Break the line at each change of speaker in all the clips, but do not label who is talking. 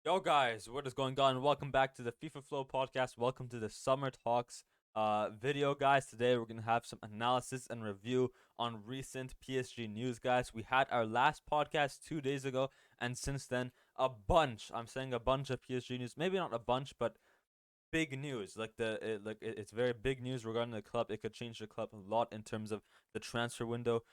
Yo guys, what is going on? Welcome back to the FIFA Flow Podcast. Welcome to the Summer Talks video, guys. Today we're gonna have some analysis and review on recent PSG news, guys. We had our last podcast 2 days ago, and since then a bunch. I'm saying a bunch of PSG news. Maybe not a bunch, but big news. It's very big news regarding the club. It could change the club a lot in terms of the transfer window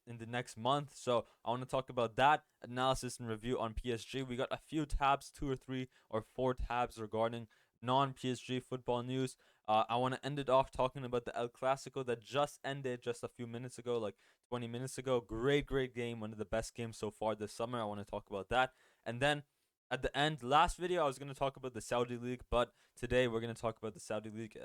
in the next month. So I want to talk about that analysis and review on PSG. We got a few tabs, 2 or 3 or 4 tabs regarding non-PSG football news. I want to end it off talking about the El Clasico that just ended just a few minutes ago, like 20 minutes ago. Great game, one of the best games so far this summer. I want to talk about that. And then at the end, last video, I was going to talk about the Saudi League, but today we're going to talk about the Saudi League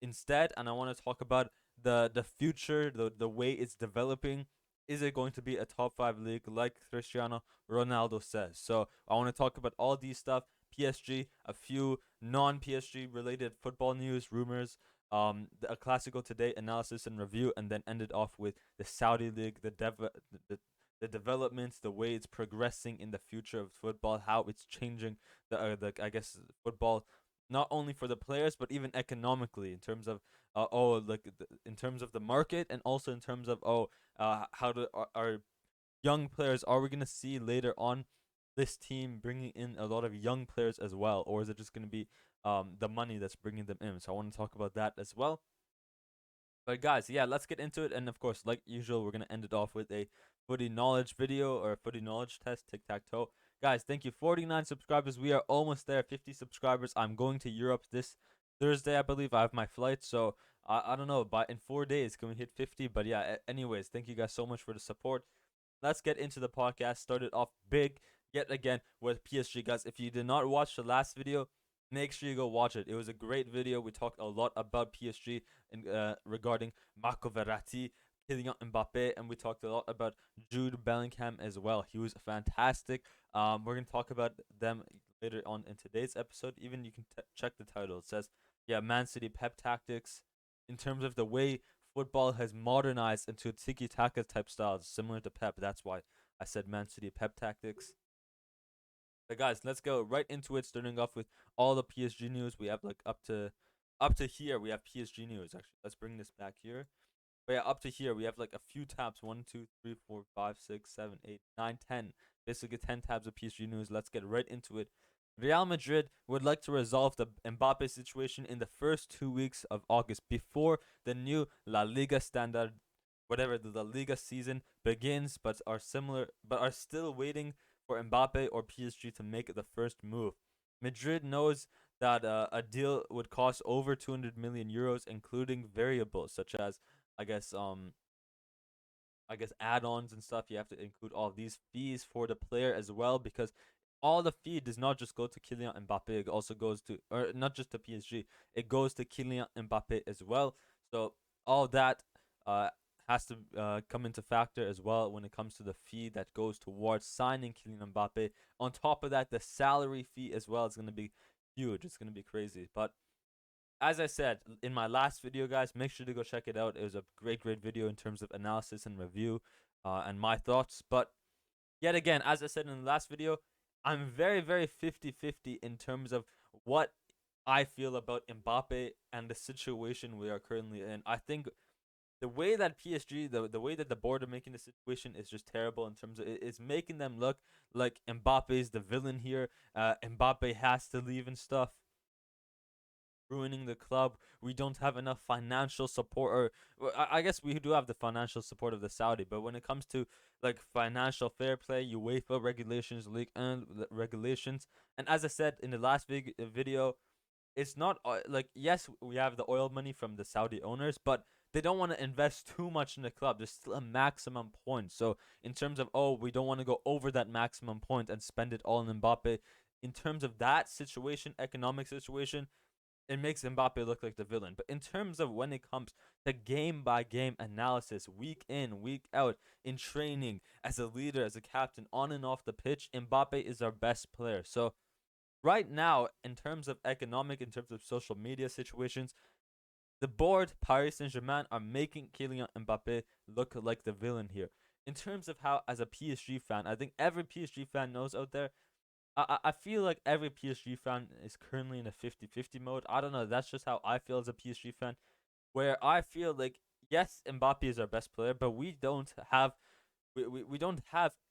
instead. And I want to talk about the future, the way it's developing. Is it going to be a top 5 league like Cristiano Ronaldo says? So I want to talk about all these stuff. PSG, a few non-PSG related football news, rumors, a classical today analysis and review, and then ended off with the Saudi League, the the developments, the way it's progressing in the future of football, how it's changing the I guess football, not only for the players but even economically in terms of in terms of the market, and also in terms of how do our young players, are we gonna see later on this team bringing in a lot of young players as well, or is it just gonna be the money that's bringing them in? So I want to talk about that as well. But guys, yeah, let's get into it. And of course, like usual, we're gonna end it off with a footy knowledge video or a footy knowledge test, tic tac toe. Guys, thank you. 49 subscribers. We are almost there. 50 subscribers. I'm going to Europe this Thursday, I believe. I have my flight, so I don't know. But in 4 days, can we hit 50? But yeah, anyways, thank you guys so much for the support. Let's get into the podcast. Started off big yet again with PSG, guys. If you did not watch the last video, make sure you go watch it. It was a great video. We talked a lot about PSG regarding Marco Verratti, Kylian Mbappe, and we talked a lot about Jude Bellingham as well. He was fantastic. We're gonna talk about them later on in today's episode. Even you can check the title. It says, "Yeah, Man City pep tactics." In terms of the way football has modernized into tiki-taka type styles, similar to Pep. That's why I said Man City pep tactics. But guys, let's go right into it. Starting off with all the PSG news. We have like up to here. We have PSG news. Actually, let's bring this back here. But yeah, up to here we have like a few tabs. 1, 2, 3, 4, 5, 6, 7, 8, 9, 10. Basically 10 tabs of PSG news. Let's get right into it. Real Madrid would like to resolve the Mbappe situation in the first 2 weeks of August before the new La Liga standard, whatever the La Liga season begins, but are still waiting for Mbappe or PSG to make the first move. Madrid knows that a deal would cost over 200 million euros, including variables such as, I guess, add-ons and stuff. You have to include all of these fees for the player as well, because all the fee does not just go to Kylian Mbappe. It also goes to, or not just to PSG. It goes to Kylian Mbappe as well. So all that uh, has to come into factor as well when it comes to the fee that goes towards signing Kylian Mbappe. On top of that, the salary fee as well is going to be huge. It's going to be crazy. But as I said in my last video, guys, make sure to go check it out. It was a great video in terms of analysis and review and my thoughts. But yet again, as I said in the last video, I'm very 50-50 in terms of what I feel about Mbappe and the situation we are currently in. I think the way that PSG, the way that the board are making the situation is just terrible in terms of it's making them look like Mbappe is the villain here. Mbappe has to leave and stuff, ruining the club. We don't have enough financial support, or well, I guess we do have the financial support of the Saudi, but when it comes to like financial fair play, UEFA regulations, league and regulations, and as I said in the last video, it's not like, yes, we have the oil money from the Saudi owners, but they don't want to invest too much in the club. There's still a maximum point. So in terms of, we don't want to go over that maximum point and spend it all in Mbappe. In terms of that situation, economic situation, it makes Mbappe look like the villain. But in terms of when it comes to game by game analysis, week in, week out, in training, as a leader, as a captain, on and off the pitch, Mbappe is our best player. So right now, in terms of economic, in terms of social media situations, the board, Paris Saint-Germain, are making Kylian Mbappe look like the villain here. In terms of how, as a PSG fan, I think every PSG fan knows out there, I feel like every PSG fan is currently in a 50-50 mode. I don't know. That's just how I feel as a PSG fan. Where I feel like, yes, Mbappe is our best player, but we don't have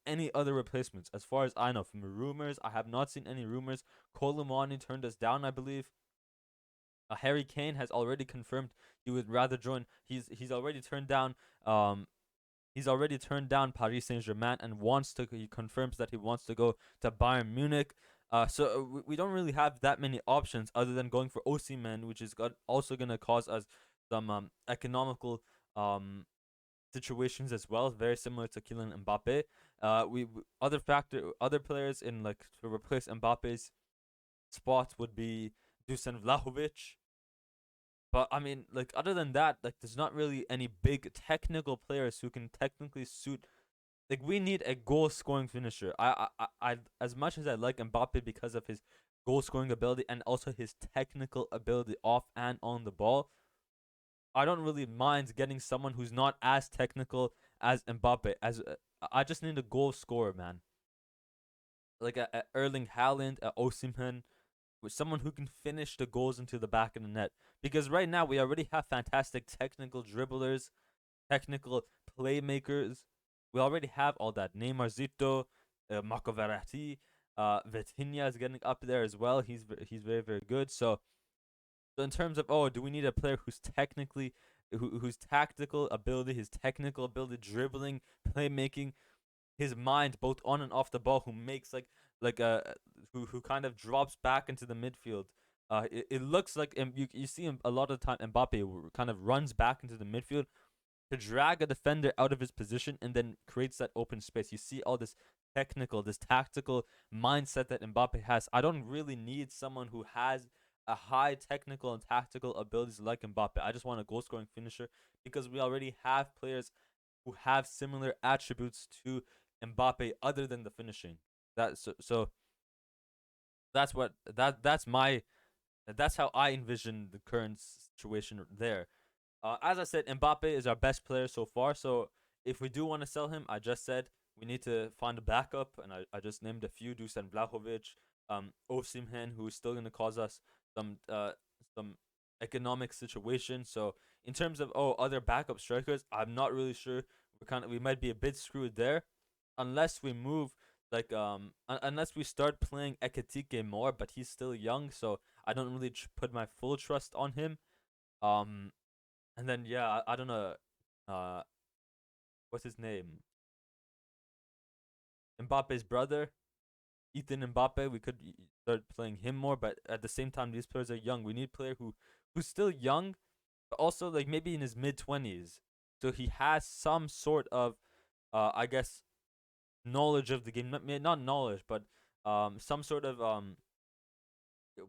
any other replacements as far as I know. From rumors, I have not seen any rumors. Colomani turned us down, I believe. Harry Kane has already confirmed he would rather join. He's already turned down. Um, he's already turned down Paris Saint Germain and wants to. He confirms that he wants to go to Bayern Munich. So we don't really have that many options other than going for Osimhen, which is also gonna cause us some economical um situations as well, very similar to Kylian Mbappe. Other players in like to replace Mbappe's spot would be Dusan Vlahovic. But I mean, like other than that, like there's not really any big technical players who can technically suit. Like we need a goal scoring finisher. I as much as I like Mbappe because of his goal scoring ability and also his technical ability off and on the ball, I don't really mind getting someone who's not as technical as Mbappe. I just need a goal scorer, man. Like a Erling Haaland, a Osimhen, with someone who can finish the goals into the back of the net. Because right now we already have fantastic technical dribblers, technical playmakers. We already have all that. Neymar Zito, Marco Verratti, Vitinha is getting up there as well. He's very very good. So in terms of, do we need a player who's whose tactical ability, his technical ability, dribbling, playmaking, his mind both on and off the ball, who makes who kind of drops back into the midfield. It looks like you see him a lot of the time. Mbappe kind of runs back into the midfield to drag a defender out of his position and then creates that open space. You see all this tactical mindset that Mbappe has. I don't really need someone who has a high technical and tactical abilities like Mbappe. I just want a goal scoring finisher because we already have players who have similar attributes to Mbappe other than the finishing. So that's how I envision the current situation there. As I said, Mbappe is our best player so far. So if we do want to sell him, I just said we need to find a backup, and I just named a few: Dusan Vlahovic, Osimhen, who is still going to cause us some uh some economic situation. So in terms of other backup strikers, I'm not really sure. We might be a bit screwed there, unless we move unless we start playing Ekatike more, but he's still young, so I don't really put my full trust on him. Um, and then yeah, I don't know. Uh, what's his name? Mbappe's brother, Ethan Mbappe. We could start playing him more, but at the same time, these players are young. We need a player who's still young, but also like maybe in his mid 20s, so he has some sort of, I guess, knowledge of the game. Not knowledge, but some sort of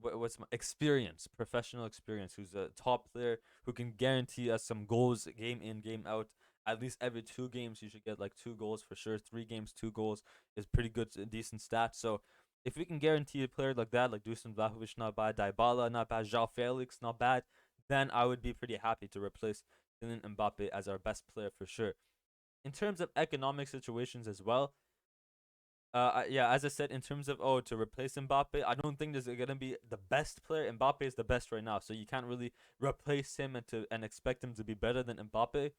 what's my experience, professional experience. Who's a top player who can guarantee us some goals game in game out. At least every 2 games, you should get like 2 goals for sure. 3 games, 2 goals is pretty good, decent stats. So if we can guarantee a player like that, like Dusan Vlahovic, not bad, Dybala, not bad, João Felix, not bad, then I would be pretty happy to replace Kylian Mbappe as our best player for sure. In terms of economic situations as well, yeah, as I said, in terms of to replace Mbappe, I don't think there's gonna be the best player. Mbappe is the best right now, so you can't really replace him and expect him to be better than Mbappe.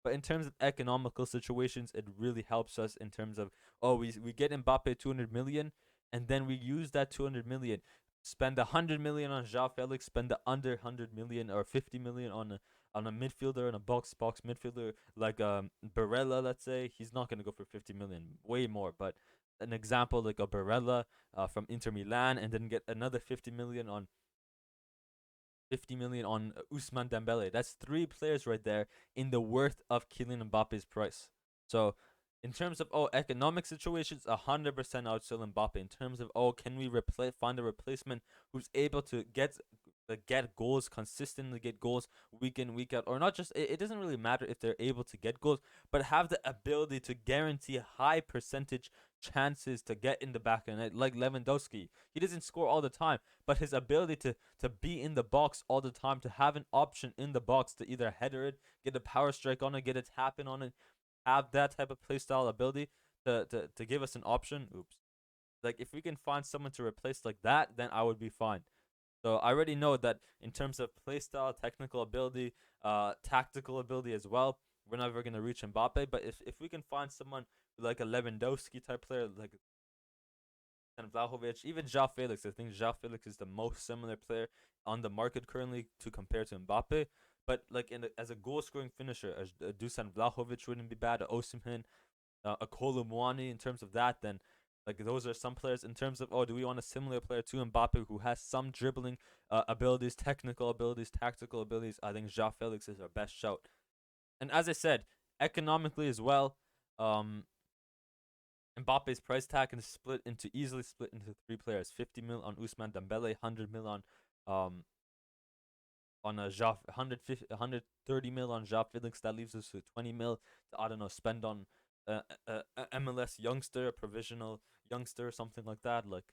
But in terms of economical situations, it really helps us in terms of we get Mbappe 200 million, and then we use that 200 million, spend 100 million on João Felix, spend the under 100 million or 50 million on a midfielder and a box midfielder like Barella. Let's say he's not gonna go for 50 million, way more, but an example like a Barella from Inter Milan, and then get another 50 million on Ousmane Dembele. That's 3 players right there in the worth of Kylian Mbappe's price. So in terms of economic situations, 100% I would sell Mbappe. In terms of can we find a replacement who's able to get goals consistently, get goals week in week out, or not just it doesn't really matter if they're able to get goals, but have the ability to guarantee high percentage chances to get in the back of the net, like Lewandowski. He doesn't score all the time, but his ability to be in the box all the time, to have an option in the box to either header it, get a power strike on it, get a tap in on it, have that type of playstyle ability to give us an option. Oops. Like if we can find someone to replace like that, then I would be fine. So I already know that in terms of playstyle, technical ability, tactical ability as well, we're never gonna reach Mbappe. But if we can find someone like a Lewandowski type player, like and Vlahovic, even João Felix, I think João Felix is the most similar player on the market currently to compare to Mbappe. But like as a goal scoring finisher, a Dusan Vlahovic wouldn't be bad. A Osimhen, a Kolumwani in terms of that, then like those are some players in terms of do we want a similar player to Mbappe who has some dribbling abilities, technical abilities, tactical abilities? I think João Felix is our best shout. And as I said, economically as well, um, Mbappe's price tag can easily split into three players: 50 mil on Ousmane Dembele, 100 mil on a 130 mil on João Felix. That leaves us with 20 mil to, I don't know, spend on a MLS youngster, a provisional youngster, something like that. Like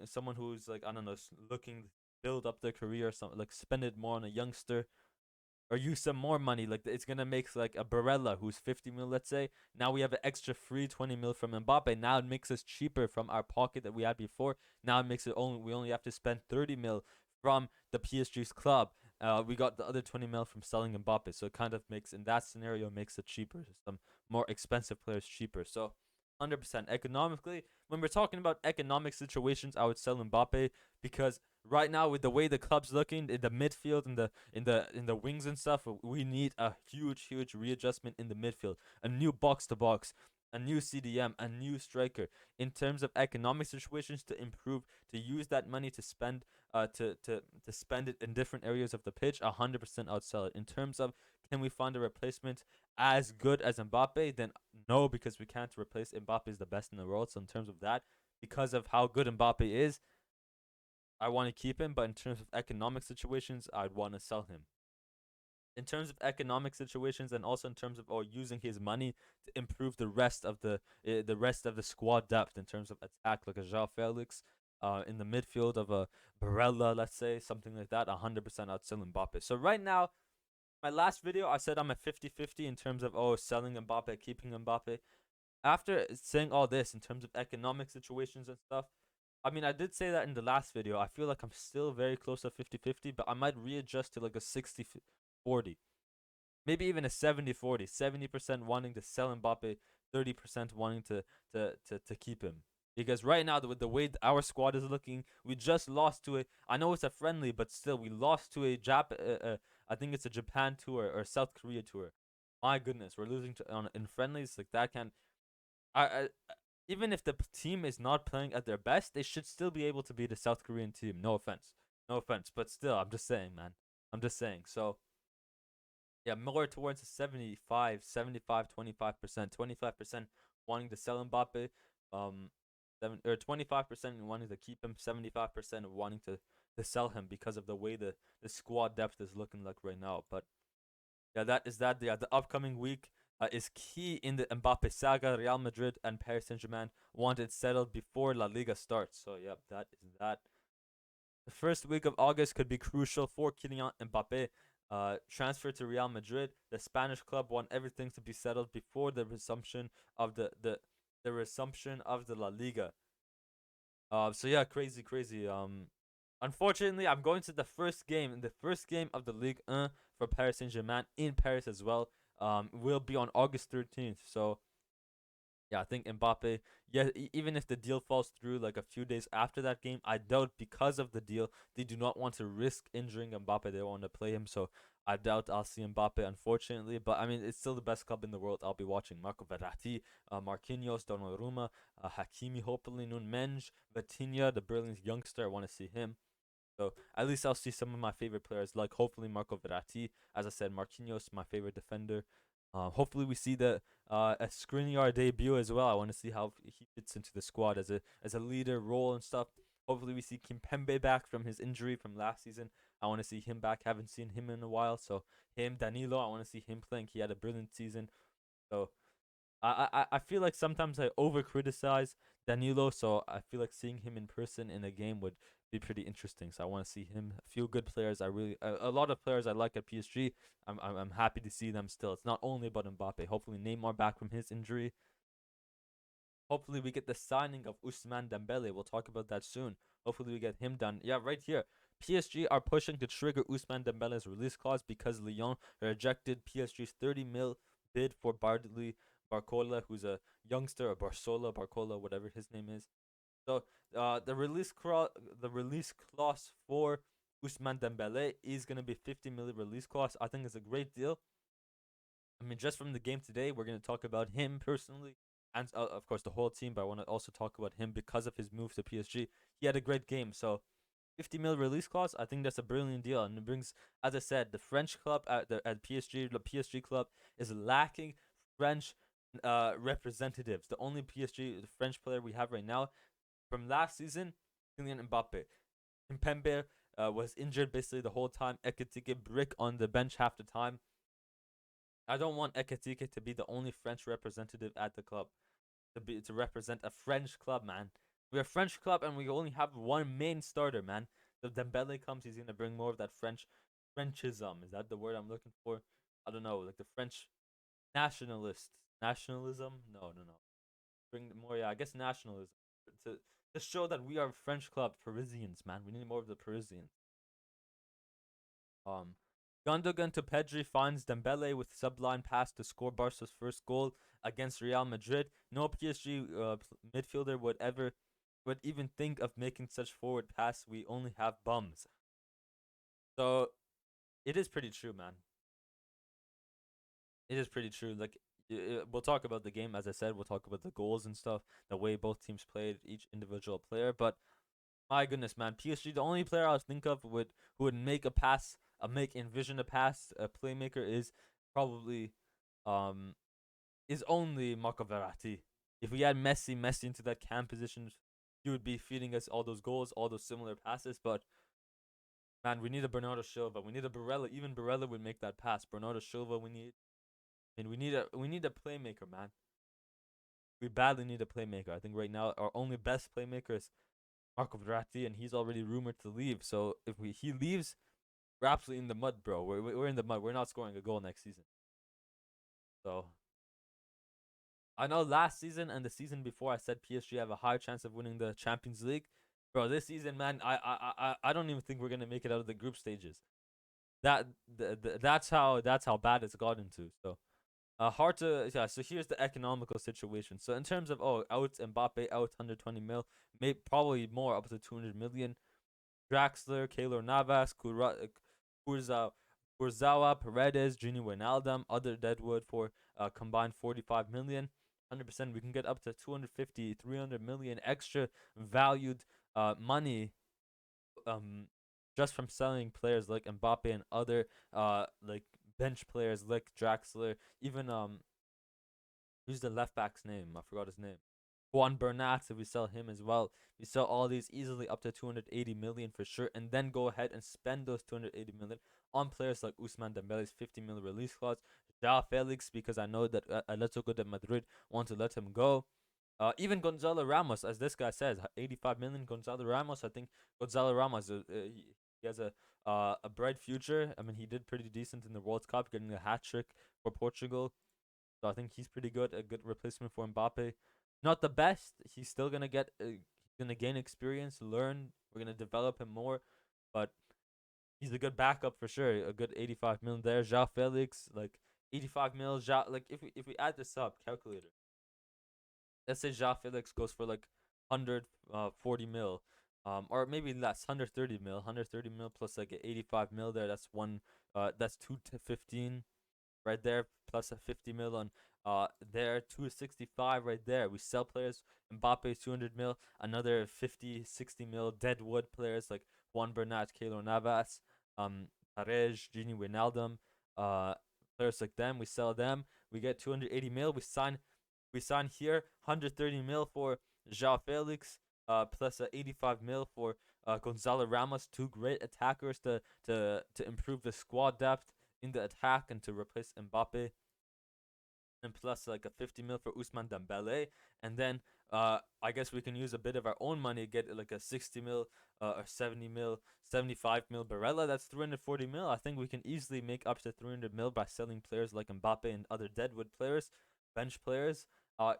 someone who's like, I don't know, looking to build up their career, something like spend it more on a youngster or use some more money. Like it's gonna make like a Barella who's 50 mil, let's say. Now we have an extra free 20 mil from Mbappe. Now it makes us cheaper from our pocket that we had before. Now it makes it we only have to spend 30 mil from the PSG's club. We got the other 20 mil from selling Mbappe, so it kind of makes in that scenario makes it cheaper. Some more expensive players cheaper. So 100% economically, when we're talking about economic situations, I would sell Mbappe because right now with the way the club's looking in the midfield and in the wings and stuff, we need a huge readjustment in the midfield, a new box to box, a new CDM, a new striker. In terms of economic situations, to improve, to use that money to spend, to spend it in different areas of the pitch, 100% outsell it. In terms of can we find a replacement as good as Mbappe? Then no, because we can't replace Mbappe is the best in the world. So in terms of that, because of how good Mbappe is, I want to keep him. But in terms of economic situations, I'd want to sell him. In terms of economic situations, and also in terms of using his money to improve the rest of the squad depth in terms of attack, like a João Felix, in the midfield of a Barella, let's say something like that, 100% I'd sell Mbappe. So right now, my last video, I said I'm a 50-50 in terms of selling Mbappe, keeping Mbappe. After saying all this in terms of economic situations and stuff, I mean, I did say that in the last video. I feel like I'm still very close to 50-50, but I might readjust to like a 60-40. Maybe even a 70-40. 70% wanting to sell Mbappe, 30% wanting to keep him. Because right now, with the way our squad is looking, we just lost to I know it's a friendly, but still, we lost to I think it's a Japan tour or South Korea tour. My goodness, we're losing in friendlies like that. I even if the team is not playing at their best, they should still be able to beat a South Korean team. No offense, but still, I'm just saying, man. I'm just saying. So yeah, more towards a 75, 25%, 25% wanting to sell Mbappe, 25% wanting to keep him, 75% wanting to sell him because of the way the squad depth is looking like right now. But yeah, that is that. Yeah, the upcoming week is key in the Mbappe saga. Real Madrid and Paris Saint-Germain want it settled before La Liga starts. So yeah, that is that. The first week of August could be crucial for Kylian Mbappe. Transfer to Real Madrid. The Spanish club want everything to be settled before the resumption of the resumption of the La Liga. So yeah, crazy. Unfortunately, I'm going to the first game of the Ligue 1 for Paris Saint-Germain in Paris as well. Will be on August 13th. So yeah, I think Mbappe. Yeah, even if the deal falls through like a few days after that game, I doubt because of the deal they do not want to risk injuring Mbappe. They want to play him, so I doubt I'll see Mbappe, unfortunately. But I mean, it's still the best club in the world. I'll be watching Marco Verratti, Marquinhos, Donnarumma, Hakimi, hopefully Nunmenj, Vitinha, the brilliant youngster. I want to see him. So at least I'll see some of my favorite players, like hopefully Marco Verratti. As I said, Marquinhos, my favorite defender. Hopefully we see the a Skriniar debut as well. I want to see how he fits into the squad as a leader role and stuff. Hopefully we see Kimpembe back from his injury from last season. I want to see him back. Haven't seen him in a while. So him, Danilo, I want to see him playing. He had a brilliant season. So I feel like sometimes I over criticize Danilo, so I feel like seeing him in person in a game would be pretty interesting. So I want to see him. A few good players. A lot of players I like at PSG. I'm happy to see them still. It's not only about Mbappe. Hopefully Neymar back from his injury. Hopefully, we get the signing of Ousmane Dembele. We'll talk about that soon. Hopefully, we get him done. Yeah, right here. PSG are pushing to trigger Ousmane Dembele's release clause because Lyon rejected PSG's 30 mil bid for Bardly Barcola, who's a youngster, or Barcola, whatever his name is. So the release clause for Ousmane Dembele is gonna be 50 million release clause. I think it's a great deal. I mean, just from the game today, we're gonna talk about him personally, and of course the whole team. But I want to also talk about him because of his move to PSG. He had a great game, so 50 mil release clause. I think that's a brilliant deal, and it brings, as I said, the French club at PSG. The PSG club is lacking French representatives. The only PSG the French player we have right now from last season, Kylian Mbappe. Kimpembe was injured basically the whole time. Ekitike brick on the bench half the time. I don't want Ekitike to be the only French representative at the club. To represent a French club, man. We're a French club and we only have one main starter, man. If Dembele comes, he's gonna bring more of that Frenchism. Is that the word I'm looking for? I don't know, like the French nationalism. No. Bring more, yeah, I guess nationalism to to show that we are a French club, Parisians, man. We need more of the Parisians. Um, Gundogan to Pedri finds Dembele with sublime pass to score Barca's first goal against Real Madrid. No PSG midfielder would even think of making such forward pass. We only have bums. So it is pretty true, man. It is pretty true. Like we'll talk about the game, as I said. We'll talk about the goals and stuff, the way both teams played, each individual player. But my goodness, man, PSG. The only player I would think of who would make a pass, envision a pass, a playmaker is probably, um, is only Marco Verratti. If we had Messi into that cam position, he would be feeding us all those goals, all those similar passes. But man, we need a Bernardo Silva. We need a Barella. Even Barella would make that pass. Bernardo Silva, we need. And we need a playmaker, man. We badly need a playmaker. I think right now our only best playmaker is Marco Verratti, and he's already rumored to leave. So if he leaves, we're absolutely in the mud, bro. We're in the mud. We're not scoring a goal next season. So I know last season and the season before I said PSG have a higher chance of winning the Champions League. Bro, this season, man, I don't even think we're gonna make it out of the group stages. That's how bad it's gotten to. So hard to, yeah. So here's the economical situation. So in terms of out Mbappe out 120 mil, maybe probably more up to 200 million. Draxler, Keylor Navas, Kurza, Kurzawa, Paredes, Gini Wijnaldum, other Deadwood for combined 45 million. 100% we can get up to 250, 300 million extra valued money just from selling players like Mbappe and other like bench players like Draxler, even who's the left back's name? I forgot his name. Juan Bernat, if we sell him as well, we sell all these easily up to 280 million for sure, and then go ahead and spend those 280 million on players like Ousmane Dembele's 50 million release clause, Joao Felix, because I know that Atletico de Madrid want to let him go. Even Gonzalo Ramos, as this guy says, 85 million. Gonzalo Ramos, I think Gonzalo Ramos, he has a bright future. I mean, he did pretty decent in the World Cup, getting a hat trick for Portugal. So I think he's pretty good, a good replacement for Mbappe. Not the best. He's still gonna gain experience, learn. We're gonna develop him more, but he's a good backup for sure. A good 85 million there. Joao Felix, like 85 mil. Like if we add this up, calculator. Let's say Joao Felix goes for like 140 mil, or maybe less, 130 mil, 130 mil plus like 85 mil there. That's 2 to 15 right there, plus a 50 mil on there, 265 right there. We sell players. Mbappe 200 mil, another 50, 60 mil deadwood players like Juan Bernat, Keylor Navas, Paredes, Gini Wijnaldum, players like them. We sell them. We get 280 mil. We sign here 130 mil for Joao Felix, plus 85 mil for Gonzalo Ramos, two great attackers to improve the squad depth in the attack and to replace Mbappe, and plus like a 50 mil for Ousmane Dembele, and then I guess we can use a bit of our own money, get like a 60 mil or 70 mil, 75 mil Barella. That's 340 mil. I think we can easily make up to 300 mil by selling players like Mbappe and other deadwood players, bench players.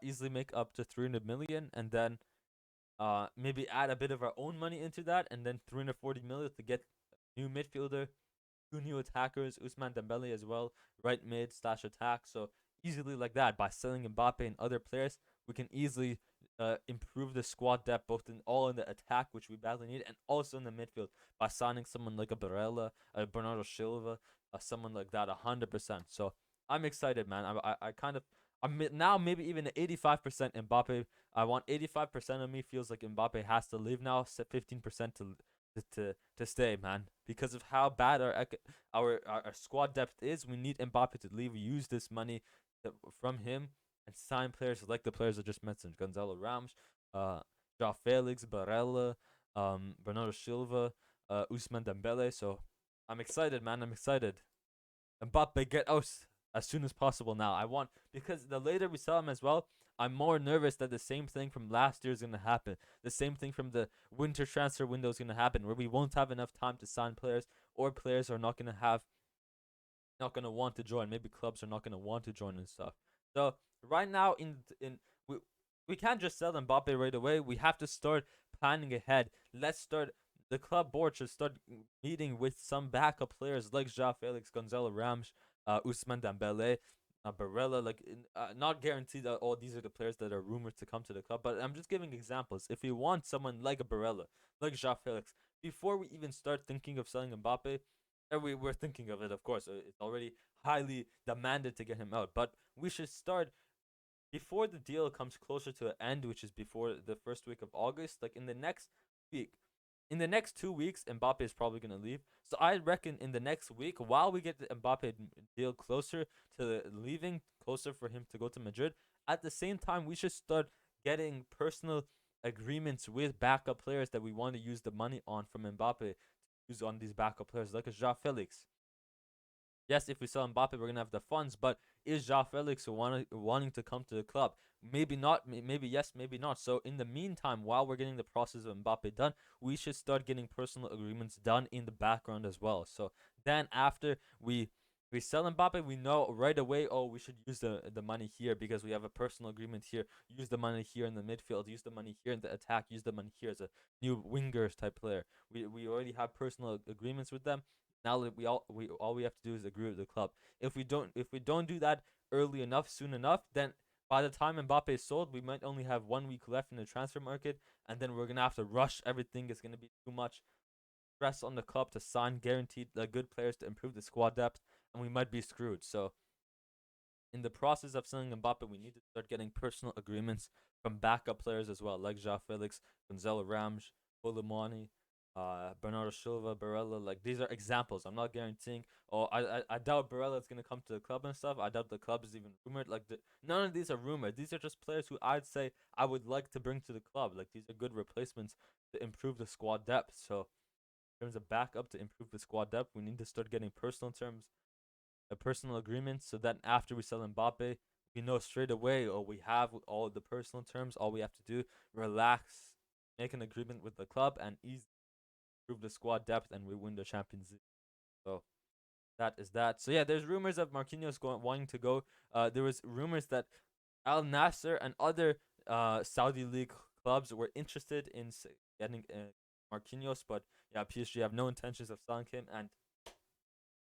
easily make up to 300 million, and then maybe add a bit of our own money into that, and then 340 million to get a new midfielder, two new attackers, Usman Dembele as well, right mid slash attack. So easily like that, by selling Mbappe and other players, we can easily improve the squad depth both in the attack, which we badly need, and also in the midfield by signing someone like a Barella, a Bernardo Silva, someone like that, 100%. So I'm excited, man. I kind of I'm now maybe even 85% Mbappe. I want 85% of me feels like Mbappe has to leave now. 15% to stay, man, because of how bad our squad depth is. We need Mbappe to leave. We use this money from him and sign players like the players I just mentioned: Gonzalo Ramos, João Felix, Barella, Bernardo Silva, Usman Dembele. So I'm excited, man. I'm excited. Mbappe, get out as soon as possible now. I want, because the later we sell him as well, I'm more nervous that the same thing from last year is going to happen. The same thing from the winter transfer window is going to happen, where we won't have enough time to sign players, or players are not going to want to join. Maybe clubs are not going to want to join and stuff. So right now, in we can't just sell Mbappe right away. We have to start planning ahead. Let's start. The club board should start meeting with some backup players like João Felix, Gonzalo Ramos, Usman Dembele, Barella. Like, not guaranteed that all these are the players that are rumored to come to the club, but I'm just giving examples. If we want someone like a Barella, like João Felix, before we even start thinking of selling Mbappe, we're thinking of it, of course. It's already highly demanded to get him out, but we should start before the deal comes closer to an end, which is before the first week of August. Like in the next week, in the next 2 weeks, Mbappe is probably going to leave. So I reckon in the next week, while we get the Mbappe deal closer to leaving, closer for him to go to Madrid, at the same time, we should start getting personal agreements with backup players that we want to use the money on from Mbappe to use on these backup players, like a João Felix. Yes, if we sell Mbappe, we're gonna have the funds, but is João Felix wanting to come to the club? Maybe not. Maybe yes. Maybe not. So in the meantime, while we're getting the process of Mbappe done, we should start getting personal agreements done in the background as well. So then after we sell Mbappe, we know right away. Oh, we should use the money here because we have a personal agreement here. Use the money here in the midfield. Use the money here in the attack. Use the money here as a new wingers type player. We already have personal agreements with them. Now that we have to do is agree with the club. If we don't do that early enough, soon enough, then by the time Mbappe is sold, we might only have 1 week left in the transfer market, and then we're gonna have to rush everything. It's gonna be too much stress on the club to sign guaranteed good players to improve the squad depth, and we might be screwed. So in the process of selling Mbappe, we need to start getting personal agreements from backup players as well, like João Felix, Gonzalo Ramos, Colomani, Bernardo Silva, Barella. Like, these are examples. I'm not guaranteeing. Oh, I doubt Barella is gonna come to the club and stuff. I doubt the club is even rumored. Like, none of these are rumored. These are just players who I'd say I would like to bring to the club. Like, these are good replacements to improve the squad depth. So in terms of backup to improve the squad depth, we need to start getting personal terms, a personal agreement, so that after we sell Mbappe, we know straight away, or we have all the personal terms. All we have to do, relax, make an agreement with the club, and easily improve the squad depth, and we win the Champions League. So that is that. So yeah, there's rumors of Marquinhos wanting to go. There was rumors that Al Nasser and other Saudi league clubs were interested in getting Marquinhos, but yeah, PSG have no intentions of selling him, and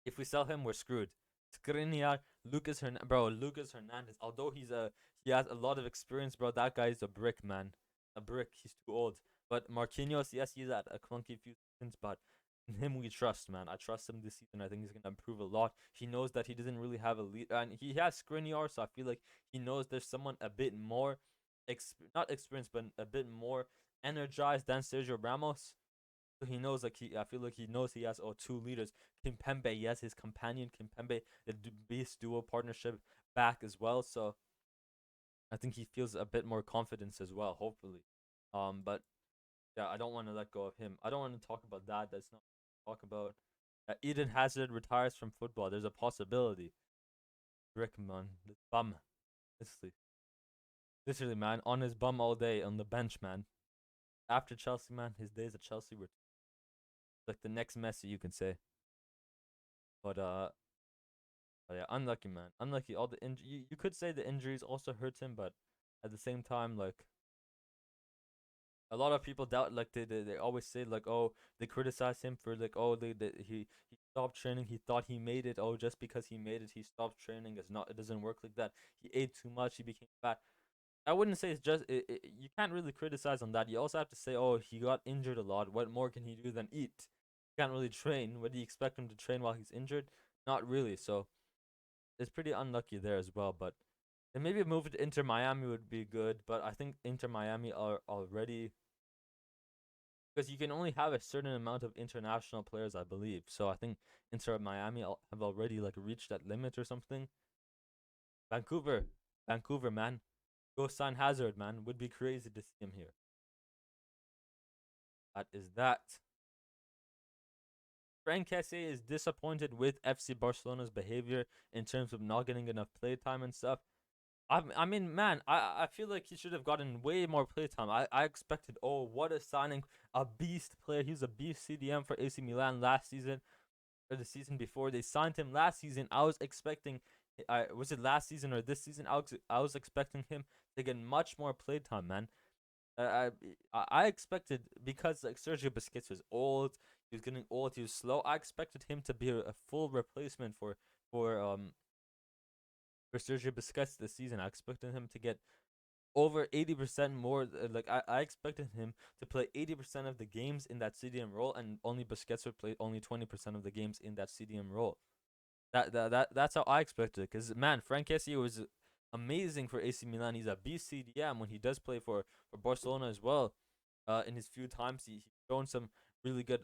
if we sell him, we're screwed. Skriniar, Lucas Hernandez. Although he has a lot of experience, bro. That guy is a brick, man. A brick. He's too old. But Marquinhos, yes, he's at a clunky few seasons, but in him we trust, man. I trust him this season. I think he's gonna improve a lot. He knows that he doesn't really have a lead, and he has Skriniar, so I feel like he knows there's someone a bit more, not experienced, but a bit more energized than Sergio Ramos. So he knows, like, I feel like he knows he has two leaders. Kimpembe, yes, his companion Kimpembe, the beast duo partnership back as well. So I think he feels a bit more confidence as well, hopefully. But yeah, I don't want to let go of him. I don't want to talk about that. That's not talk about. Eden Hazard retires from football. There's a possibility. Rick, man, this bum, literally, man, on his bum all day on the bench, man. After Chelsea, man, his days at Chelsea were like the next Messi, you can say. But yeah, unlucky, man. Unlucky. All the you could say the injuries also hurt him, but at the same time, like a lot of people doubt, like they always say like, oh, they criticize him for like, oh, he stopped training, he thought he made it, oh, just because he made it he stopped training. It doesn't work like that. He ate too much, he became fat. I wouldn't say it's just you can't really criticize on that. You also have to say, oh, he got injured a lot, what more can he do than eat? He can't really train. What do you expect him to train while he's injured? Not really. So it's pretty unlucky there as well. But and maybe a move to Inter Miami would be good, but I think Inter Miami are already, because you can only have a certain amount of international players, I believe. So I think Inter Miami have already like reached that limit or something. Vancouver, Vancouver, man, go sign Hazard, man. Would be crazy to see him here. That is that. Frank Kessie is disappointed with FC Barcelona's behavior in terms of not getting enough playtime and stuff. I mean, man, I feel like he should have gotten way more playtime. I expected, oh, what a signing, a beast player. He was a beast CDM for AC Milan last season or the season before. They signed him last season. I was expecting, was it last season or this season? I was expecting him to get much more playtime, man. I expected, because like Sergio Busquets was old, he was getting old, he was slow. I expected him to be a full replacement for um for Sergio Busquets this season. I expected him to get over 80% more. Like I expected him to play 80% of the games in that CDM role, and only Busquets would play only 20% of the games in that CDM role. That's how I expected it. Because man, Frank Kessie was amazing for AC Milan. He's a beast CDM when he does play for Barcelona as well. In his few times, he's shown some really good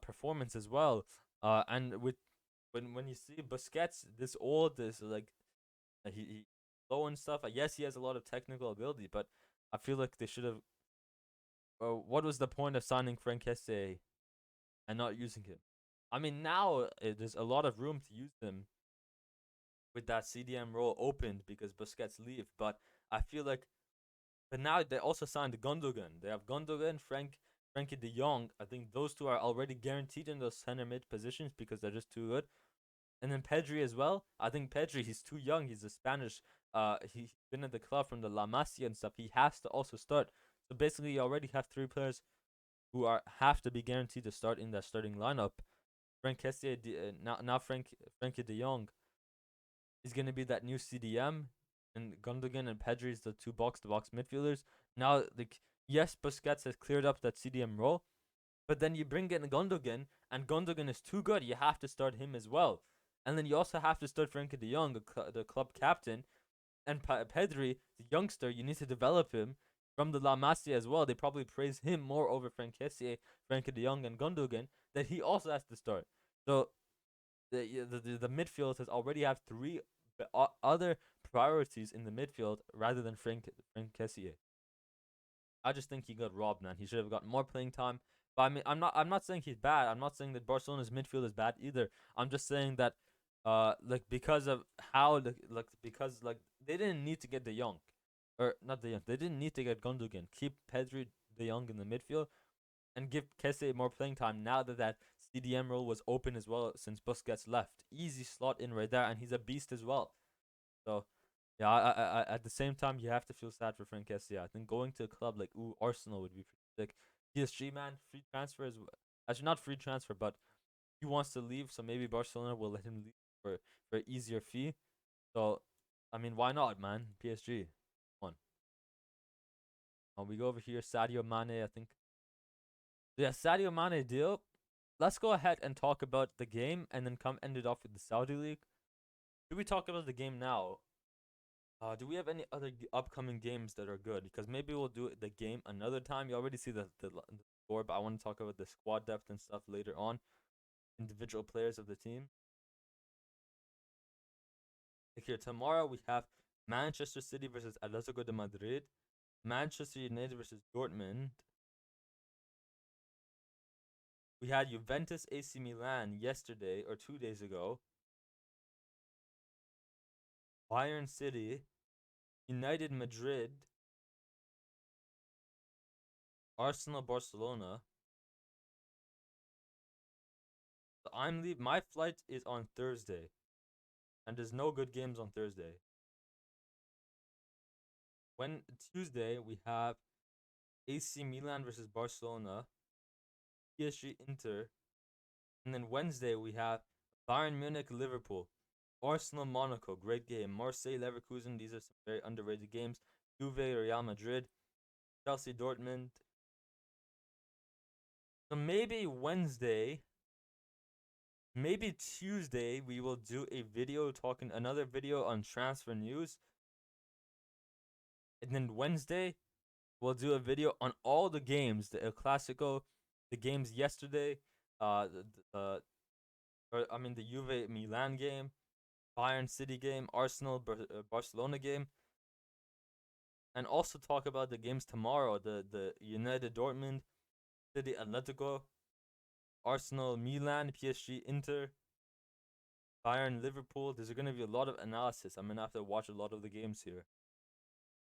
performance as well. And with when you see Busquets this old, this like he low and stuff. Yes, he has a lot of technical ability, but I feel like they should have. What was the point of signing Frank Kessie and not using him? I mean, now there's a lot of room to use him with that CDM role opened because Busquets leave. But I feel like, but now they also signed Gundogan. They have Gundogan, Frankie De Jong. I think those two are already guaranteed in those center mid positions because they're just too good. And then Pedri as well. I think Pedri, he's too young. He's a Spanish. He's been at the club from the La Masia and stuff. He has to also start. So basically, you already have three players who are have to be guaranteed to start in that starting lineup. Frank Kessie, now Frankie De Jong is going to be that new CDM, and Gundogan and Pedri is the two box-to-box midfielders. Now, like, yes, Busquets has cleared up that CDM role, but then you bring in Gundogan, and Gundogan is too good. You have to start him as well. And then you also have to start Frankie de Jong, the club captain, and Pedri, the youngster. You need to develop him from the La Masia as well. They probably praise him more over Frank Kessie, Frankie de Jong, and Gundogan, that he also has to start. So the midfield has already have three other priorities in the midfield rather than Frank Kessie. I just think he got robbed, man. He should have got more playing time. But I mean, I'm not saying he's bad. I'm not saying that Barcelona's midfield is bad either. I'm just saying that, like because of how because like they didn't need to get De Jong, or not De Jong. They didn't need to get Gundogan. Keep Pedri, De Jong in the midfield, and give Kesse more playing time. Now that CDM role was open as well since Busquets left, easy slot in right there, and he's a beast as well. So yeah, at the same time, you have to feel sad for Frank Kessie. I think going to a club like Arsenal would be pretty sick. PSG, man, free transfer is actually not free transfer, but he wants to leave, so maybe Barcelona will let him leave for an easier fee. So, I mean, why not, man? PSG, one. We go over here, Sadio Mane. I think, yeah, Sadio Mane deal. Let's go ahead and talk about the game, and then come end it off with the Saudi League. Should we talk about the game now? Do we have any other upcoming games that are good? Because maybe we'll do the game another time. You already see the score, but I want to talk about the squad depth and stuff later on. Individual players of the team. Like here, tomorrow we have Manchester City versus Atletico de Madrid, Manchester United versus Dortmund. We had Juventus AC Milan yesterday or 2 days ago. Bayern City, United Madrid, Arsenal Barcelona. I'm leave. My flight is on Thursday, and there's no good games on Thursday. When Tuesday we have AC Milan versus Barcelona, PSG Inter, and then Wednesday we have Bayern Munich Liverpool, Arsenal Monaco, great game. Marseille Leverkusen, these are some very underrated games. Juve Real Madrid, Chelsea Dortmund. So maybe Wednesday, maybe Tuesday we will do a video talking another video on transfer news. And then Wednesday we'll do a video on all the games, the El Clasico, the games yesterday, the Juve Milan game, Bayern City game, Arsenal Barcelona game, and also talk about the games tomorrow, the United Dortmund, City Atletico, Arsenal Milan, PSG Inter, Bayern Liverpool. There's going to be a lot of analysis. I'm going to have to watch a lot of the games here.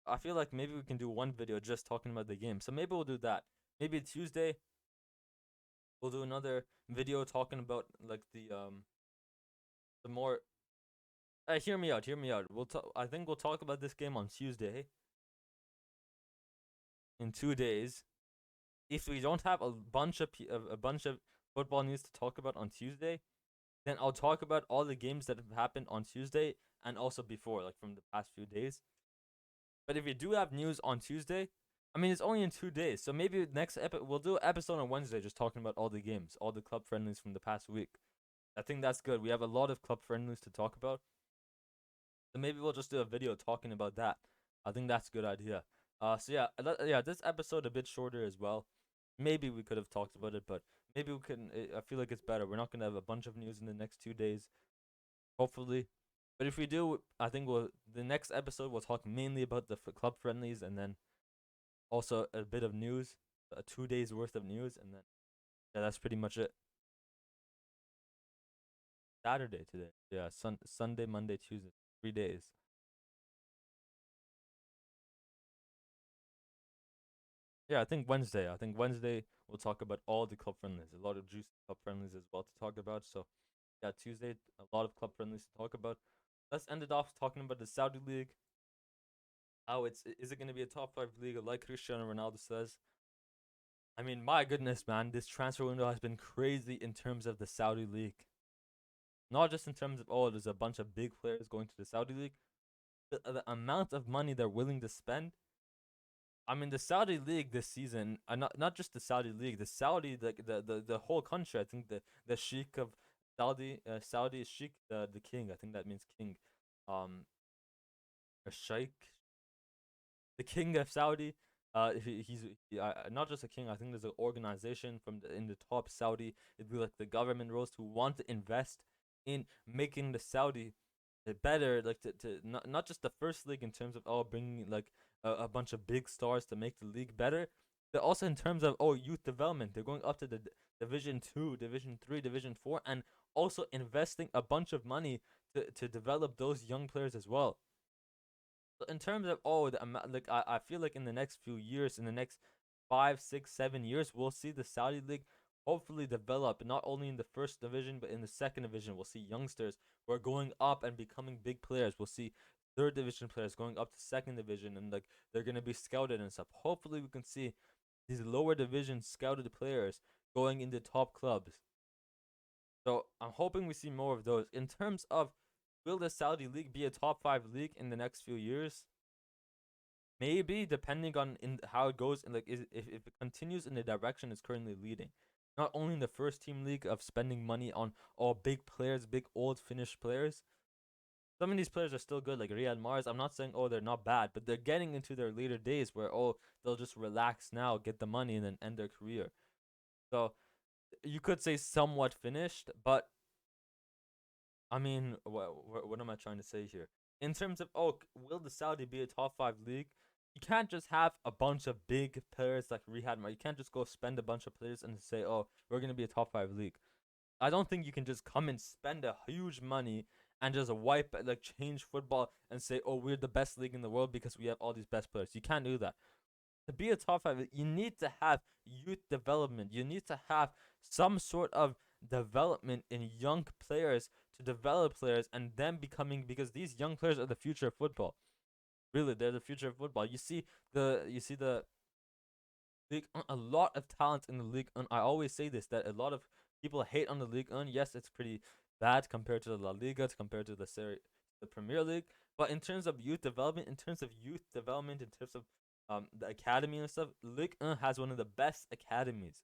I feel like maybe we can do one video just talking about the game. So maybe we'll do that. Maybe Tuesday we'll do another video talking about like the more hear me out. I think we'll talk about this game on Tuesday in 2 days. If we don't have a bunch of football news to talk about on Tuesday, then I'll talk about all the games that have happened on Tuesday and also before, like from the past few days. But if we do have news on Tuesday, I mean, it's only in 2 days, so maybe next we'll do an episode on Wednesday just talking about all the games, all the club friendlies from the past week. I think that's good. We have a lot of club friendlies to talk about, so maybe we'll just do a video talking about that. I think that's a good idea. So yeah, this episode a bit shorter as well. Maybe we could have talked about it, but maybe we couldn't. I feel like it's better. We're not gonna have a bunch of news in the next 2 days, hopefully. But if we do, I think the next episode we'll talk mainly about the club friendlies and then also a bit of news, 2 days worth of news, and then yeah, that's pretty much it. Saturday today, yeah, Sunday, Monday, Tuesday, 3 days. Yeah, I think Wednesday. I think Wednesday we'll talk about all the club friendlies, a lot of juicy club friendlies as well to talk about. So yeah, Tuesday a lot of club friendlies to talk about. Let's end it off talking about the Saudi League. How is it going to be a top 5 league like Cristiano Ronaldo says? I mean, my goodness, man, this transfer window has been crazy in terms of the Saudi League. Not just in terms of, oh, there's a bunch of big players going to the Saudi League. The amount of money they're willing to spend. I mean, the Saudi League this season, not just the Saudi League, the Saudi, the whole country. I think the Sheikh of Saudi Sheikh, the king. I think that means king. A Sheikh, the king of Saudi. He's not just a king. I think there's an organization in the top Saudi. It'd be like the government roles who want to invest in making the Saudi better, like to not just the first league in terms of bringing like a bunch of big stars to make the league better, but also in terms of youth development. They're going up to the Division 2, Division 3, Division 4, and also investing a bunch of money to develop those young players as well. So in terms of the amount, like I feel like in the next few years, in the next 5, 6, 7 years, we'll see the Saudi League hopefully develop not only in the first division but in the second division. We'll see youngsters who are going up and becoming big players. We'll see third division players going up to second division and like they're gonna be scouted and stuff. Hopefully we can see these lower division scouted players going into top clubs. So I'm hoping we see more of those. In terms of will the Saudi League be a top 5 league in the next few years? Maybe, depending on how it goes, and like if it continues in the direction it's currently leading. Not only in the first team league of spending money on all big players, big old finished players. Some of these players are still good, like Riyad Mahrez. I'm not saying they're not bad, but they're getting into their later days where they'll just relax now, get the money, and then end their career. So you could say somewhat finished, but I mean, what am I trying to say here? In terms of, will the Saudi be a top 5 league? You can't just have a bunch of big players like Riyad Mahrez. You can't just go spend a bunch of players and say, we're going to be a top 5 league. I don't think you can just come and spend a huge money and just change football and say, we're the best league in the world because we have all these best players. You can't do that. To be a top 5, you need to have youth development. You need to have some sort of development in young players to develop players and them becoming, because these young players are the future of football. Really, they're the future of football. You see the league, a lot of talent in the league. And I always say this, that a lot of people hate on the league. And yes, it's pretty bad compared to the La Liga, compared to the Premier League. But in terms of youth development, in terms of the academy and stuff, Ligue 1 has one of the best academies.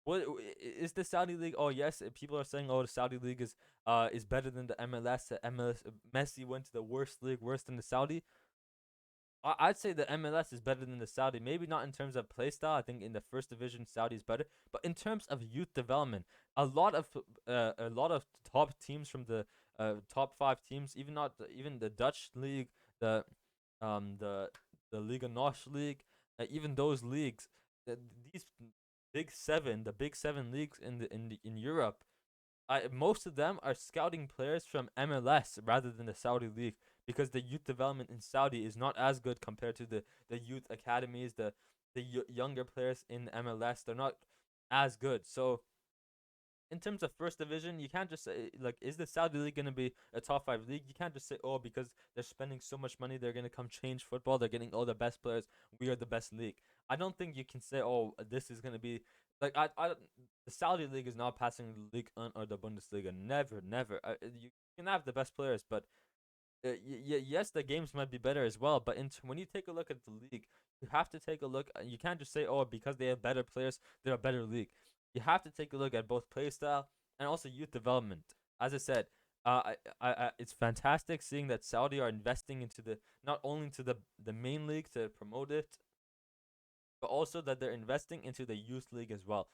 What is the Saudi league? Oh yes, people are saying, oh, the Saudi league is better than the MLS. The MLS Messi went to the worst league, worse than the Saudi. I'd say the MLS is better than the Saudi. Maybe not in terms of play style. I think in the first division, Saudi is better. But in terms of youth development, a lot of top teams from the top five teams, even the Dutch league, the um the the Liga North league, even those leagues, uh, these the big seven leagues in Europe, most of them are scouting players from MLS rather than the Saudi league, because the youth development in Saudi is not as good compared to the youth academies, the younger players in MLS. They're not as good. So in terms of first division, you can't just say, like, is the Saudi league going to be a top five league? You can't just say, oh, because they're spending so much money, they're going to come change football. They're getting all the best players. We are the best league. I don't think you can say, oh, this is going to be like the Saudi league is not passing the League or the Bundesliga. Never, never. You can have the best players, but yes, the games might be better as well. But when you take a look at the league, you have to take a look. You can't just say, oh, because they have better players, they're a better league. You have to take a look at both play style and also youth development. As I said, it's fantastic seeing that Saudi are investing into not only into the main league to promote it, but also that they're investing into the youth league as well.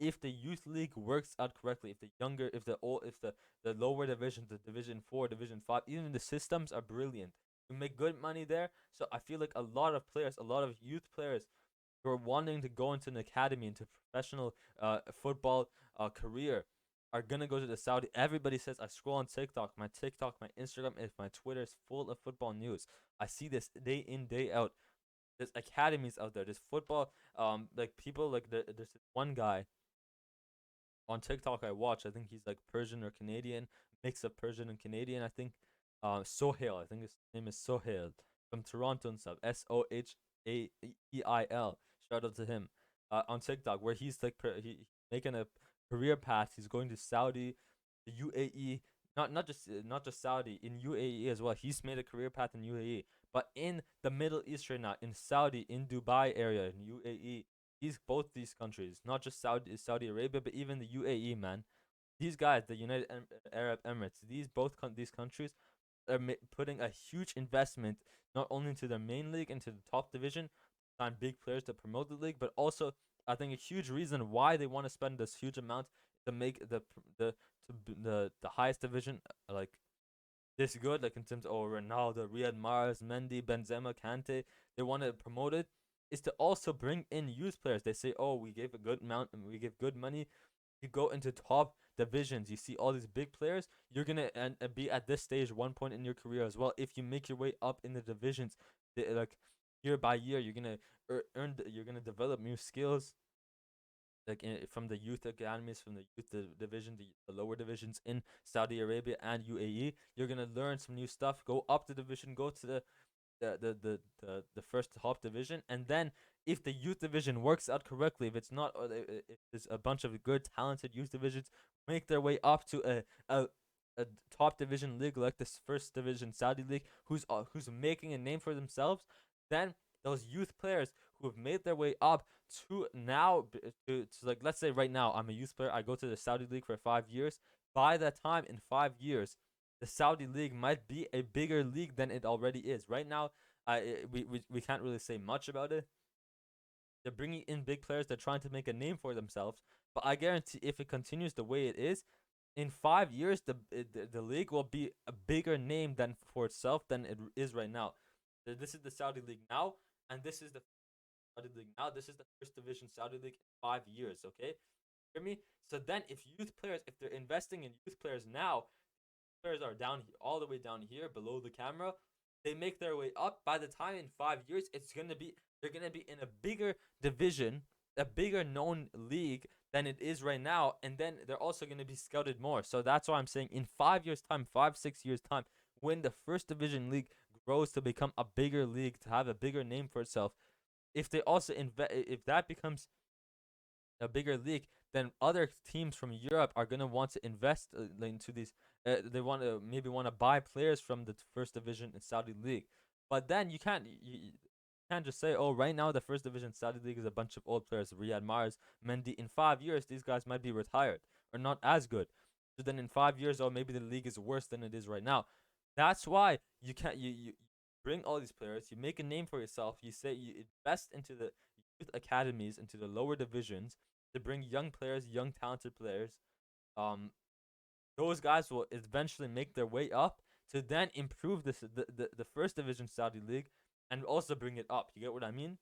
If the youth league works out correctly, if the lower divisions, the Division 4, Division 5, even the systems are brilliant, you make good money there. So I feel like a lot of players, a lot of youth players who are wanting to go into an academy, into professional football career, are gonna go to the Saudi. Everybody says, I scroll on TikTok, my Instagram, if my Twitter is full of football news. I see this day in, day out. There's academies out there. There's football. Like people like there's this one guy on TikTok I watch. I think he's like Persian or Canadian, mix of Persian and Canadian. I think, Sohail. I think his name is Sohail, from Toronto and stuff. Sohaeil. Shout out to him. On TikTok, where he's like he's making a career path. He's going to Saudi, the UAE. Not just Saudi, in UAE as well. He's made a career path in UAE, but in the Middle East right now, in Saudi, in Dubai area, in UAE, both these countries, not just Saudi Arabia, but even the UAE, man. These guys, the United Arab Emirates, these countries are putting a huge investment not only into their main league, into the top division, sign big players to promote the league, but also I think a huge reason why they want to spend this huge amount to make the highest division like this good, like in terms of, oh, Ronaldo, Riyad Mahrez, Mendy, Benzema, Kante, they want to promote it, is to also bring in youth players. They say, oh, we gave a good amount and we give good money. You go into top divisions, you see all these big players, you're gonna be at this stage one point in your career as well. If you make your way up in the divisions, like year by year, you're gonna you're gonna develop new skills, like from the youth academies, from the division, the lower divisions in Saudi Arabia and UAE. You're gonna learn some new stuff. Go up the division, go to the first top division, and then if the youth division works out correctly, if it's not, if there's a bunch of good talented youth divisions make their way up to a top division league like this first division Saudi league, who's making a name for themselves, then those youth players who have made their way up to now, to like, let's say right now I'm a youth player, I go to the Saudi league for 5 years. By that time, in 5 years, the Saudi league might be a bigger league than it already is. Right now, we can't really say much about it. They're bringing in big players. They're trying to make a name for themselves. But I guarantee, if it continues the way it is, in 5 years, the league will be a bigger name than for itself than it is right now. This is the Saudi league now, and this is the Saudi league now. This is the first division Saudi league in 5 years. Okay, hear me? So then, if youth players, if they're investing in youth players now, players are down here, all the way down here below the camera. They make their way up. By the time in 5 years, they're gonna be in a bigger division, a bigger known league than it is right now, and then they're also gonna be scouted more. So that's why I'm saying in 5 years' time, 5-6 years' time, when the first division league grows to become a bigger league, to have a bigger name for itself, if they also if that becomes a bigger league, then other teams from Europe are gonna want to invest into these. They want to maybe want to buy players from the first division in Saudi league, but then you can't just say, oh, right now the first division Saudi league is a bunch of old players, Riyad Mahrez, Mendy. In 5 years, these guys might be retired or not as good. So then in 5 years, oh, maybe the league is worse than it is right now. That's why you can't you bring all these players, you make a name for yourself, you say you invest into the youth academies, into the lower divisions to bring young players, young talented players. Um, those guys will eventually make their way up to then improve the first division Saudi league and also bring it up. You get what I mean?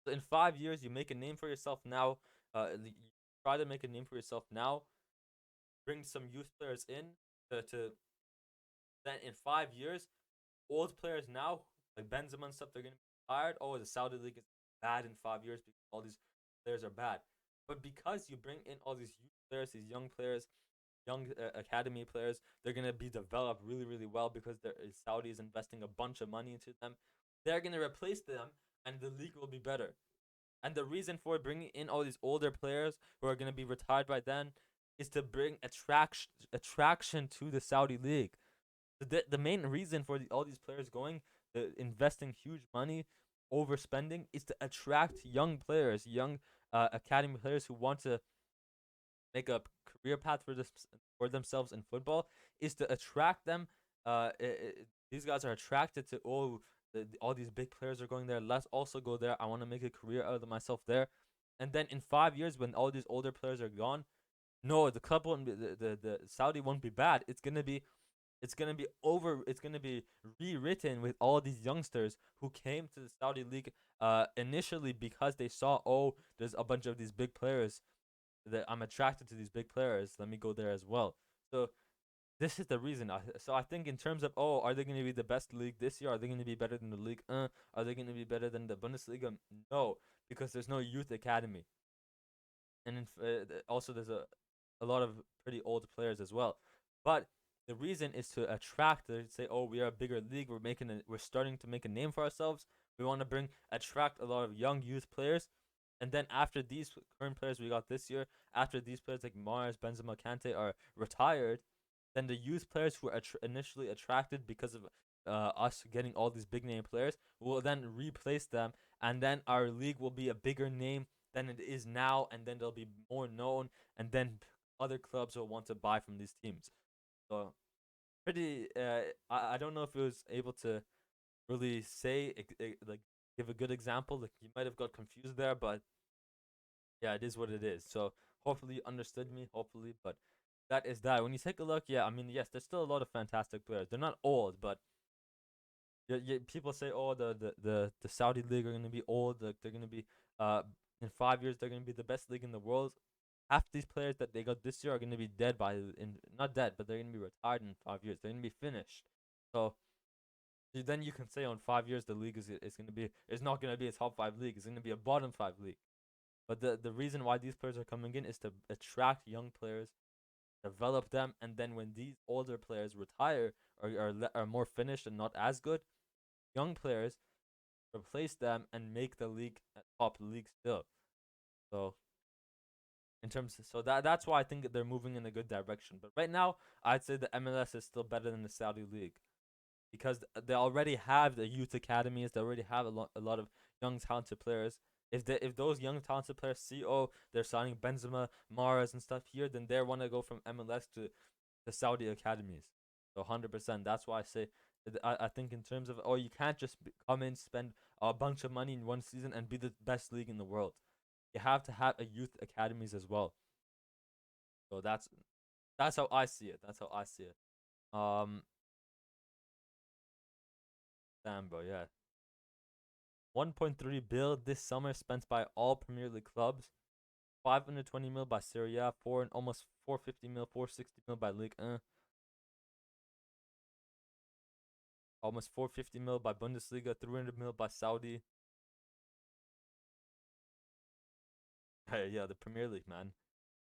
So in 5 years, you make a name for yourself now. You try to make a name for yourself now. Bring some youth players in to then in 5 years, old players now like Benzema and stuff, they're gonna be tired. Oh, the Saudi league is bad in 5 years because all these players are bad. But because you bring in all these youth players, these young players, young academy players, they're gonna be developed really, really well because Saudi is investing a bunch of money into them. They're gonna replace them, and the league will be better. And the reason for bringing in all these older players who are gonna be retired by then is to bring attraction to the Saudi league. The main reason for all these players going, investing huge money, overspending, is to attract young players, young academy players who want to make a career path for themselves in football, is to attract them. These guys are attracted to, oh, all these big players are going there. Let's also go there. I want to make a career out of myself there. And then in 5 years, when all these older players are gone, no, the club won't be, the Saudi won't be bad. It's gonna be rewritten with all these youngsters who came to the Saudi league initially because they saw, oh, there's a bunch of these big players, that I'm attracted to these big players, let me go there as well. So this is the reason. So I think in terms of, oh, are they going to be the best league this year? Are they going to be better than the league? Are they going to be better than the Bundesliga? No, because there's no youth academy, and also there's a lot of pretty old players as well. But the reason is to attract. To say, oh, we are a bigger league. We're starting to make a name for ourselves. We want to attract a lot of young youth players, and then after these current players we got this year, after these players like Mars, Benzema, Kante are retired, then the youth players who are initially attracted because of us getting all these big name players will then replace them, and then our league will be a bigger name than it is now, and then they'll be more known, and then other clubs will want to buy from these teams. So pretty. I don't know if it was able to really say like give a good example. Like you might have got confused there, but yeah, it is what it is. So hopefully you understood me. Hopefully, but that is that. When you take a look, yeah, I mean, yes, there's still a lot of fantastic players. They're not old, but people say, oh, the Saudi league are gonna be old. Like they're gonna be in 5 years they're gonna be the best league in the world. Half these players that they got this year are gonna be dead not dead, but they're gonna be retired in 5 years. They're gonna be finished. So then you can say on 5 years the league is not gonna be a top five league. It's gonna be a bottom five league. But the reason why these players are coming in is to attract young players, develop them, and then when these older players retire or are more finished and not as good, young players replace them and make the league a top league still. So that's why I think they're moving in a good direction. But right now, I'd say the MLS is still better than the Saudi league because they already have the youth academies. They already have a lot of young talented players. If those young talented players see, oh, they're signing Benzema, Mahrez and stuff here, then they want to go from MLS to the Saudi academies. So 100%. That's why I say I think in terms of, oh, you can't just come in, spend a bunch of money in one season and be the best league in the world. You have to have a youth academies as well. So that's how I see it. That's how I see it. Um, damn, bro, yeah. 1.3 bill this summer spent by all Premier League clubs. 520 mil by Serie A, and almost 450 mil, 460 mil by League 1. Almost 450 mil by Bundesliga, 300 mil by Saudi. Yeah, the Premier League, man.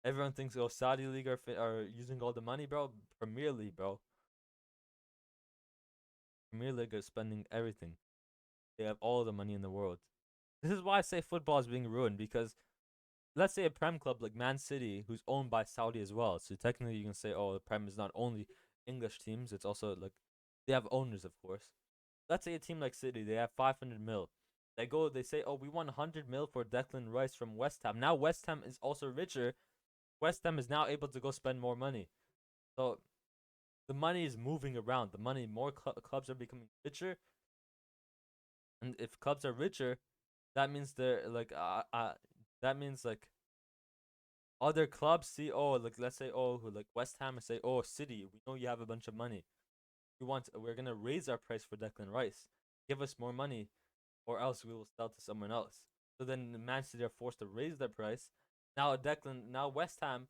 Everyone thinks, oh, Saudi League are using all the money, bro. Premier League, bro. Premier League is spending everything. They have all the money in the world. This is why I say football is being ruined because let's say a Prem club like Man City, who's owned by Saudi as well. So technically, you can say, oh, the Prem is not only English teams; it's also like they have owners, of course. Let's say a team like City, they have 500 mil. They say, oh, we want 100 mil for Declan Rice from West Ham. Now West Ham is also richer. West Ham is now able to go spend more money. So the money is moving around. The money, more clubs are becoming richer, and if clubs are richer, that means they're like, that means like other clubs see, oh, like let's say, oh, like West Ham and say, oh, City, we know you have a bunch of money. We're gonna raise our price for Declan Rice. Give us more money, or else we will sell to someone else. So then Man City are forced to raise their price. Now West Ham,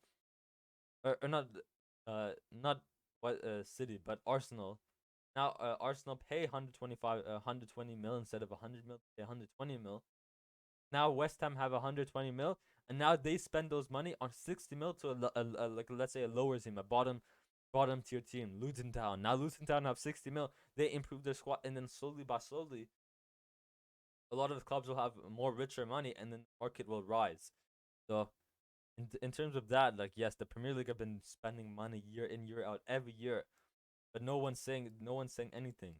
or not what City, but Arsenal. Now Arsenal pay 120 mil instead of 100 mil. Pay 120 mil. Now West Ham have 120 mil, and now they spend those money on 60 mil to like let's say a lower team, a bottom tier team, Luton Town. Now Luton Town have 60 mil. They improve their squad, and then slowly by slowly, a lot of the clubs will have more richer money, and then the market will rise. So in terms of that, like yes, the Premier League have been spending money year in year out every year, but no one's saying anything.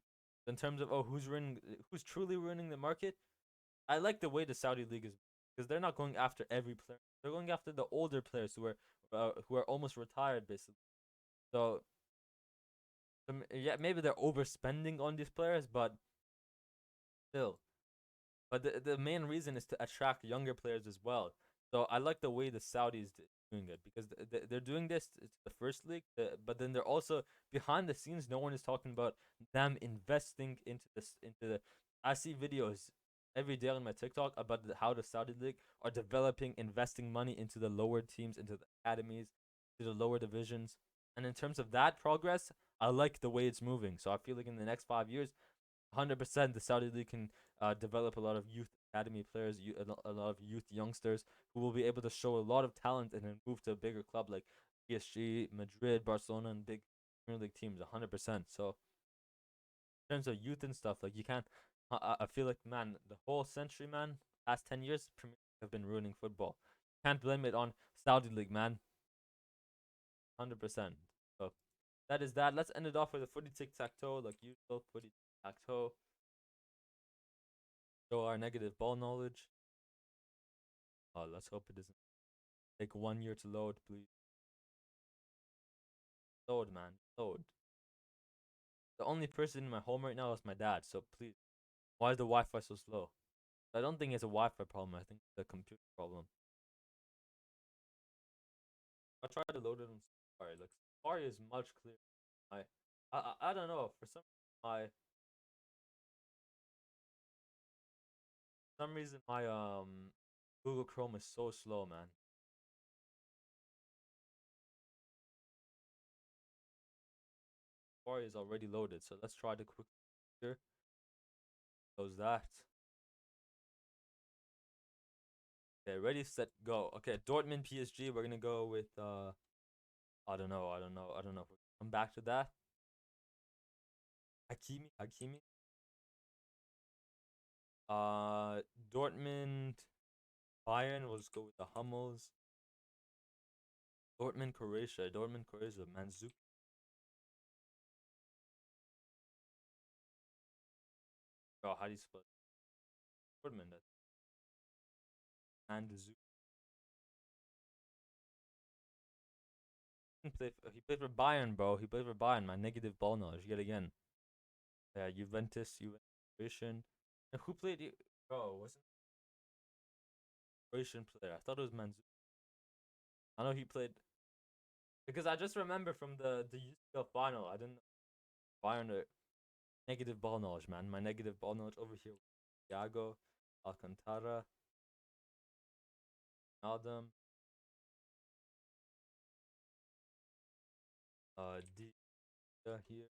So in terms of who's truly ruining the market, I like the way the Saudi league is because they're not going after every player. They're going after the older players who are almost retired basically. So yeah, maybe they're overspending on these players, but still. But the main reason is to attract younger players as well. So I like the way the Saudis doing it because they're doing this. It's the first league, but then they're also behind the scenes. No one is talking about them investing into this. Into the, I see videos every day on my TikTok about how the Saudi league are developing, investing money into the lower teams, into the academies, to the lower divisions. And in terms of that progress, I like the way it's moving. So I feel like in the next 5 years, 100% the Saudi league can develop a lot of youth academy players, a lot of youth youngsters who will be able to show a lot of talent and then move to a bigger club like PSG, Madrid, Barcelona, and big Premier League teams. 100%. So in terms of youth and stuff, like you can't. I feel like man, the whole century, man, past 10 years, Premier League have been ruining football. Can't blame it on Saudi league, man. 100%. So that is that. Let's end it off with a footy tic tac toe, like usual. Footy tic tac toe. Show our negative ball knowledge. Let's hope it doesn't take 1 year to load, please. Load, man. Load. The only person in my home right now is my dad, so please. Why is the Wi Fi so slow? I don't think it's a Wi Fi problem, I think it's a computer problem. I tried to load it on Safari. Like, Safari is much clearer. I don't know. For some reason, my Google Chrome is so slow, man. Safari is already loaded, so let's try to quick here. Close that. Okay, ready, set, go. Okay, Dortmund, PSG. We're gonna go with I don't know. Come back to that. Hakimi. Uh, Dortmund, Bayern. We'll just go with the Hummels. Dortmund, Croatia. Mandzukic. Oh, how do you spell it? Dortmund. Mandzukic. He played for Bayern, bro. He played for Bayern. My negative ball knowledge yet again. Yeah, Juventus, Croatian. And who played? Bro, wasn't Croatian player? I thought it was Mandzukic. I know he played because I just remember from the UCL final. I didn't Bayern are negative ball knowledge, man. My negative ball knowledge over here. Thiago, Alcantara, Adam, D here.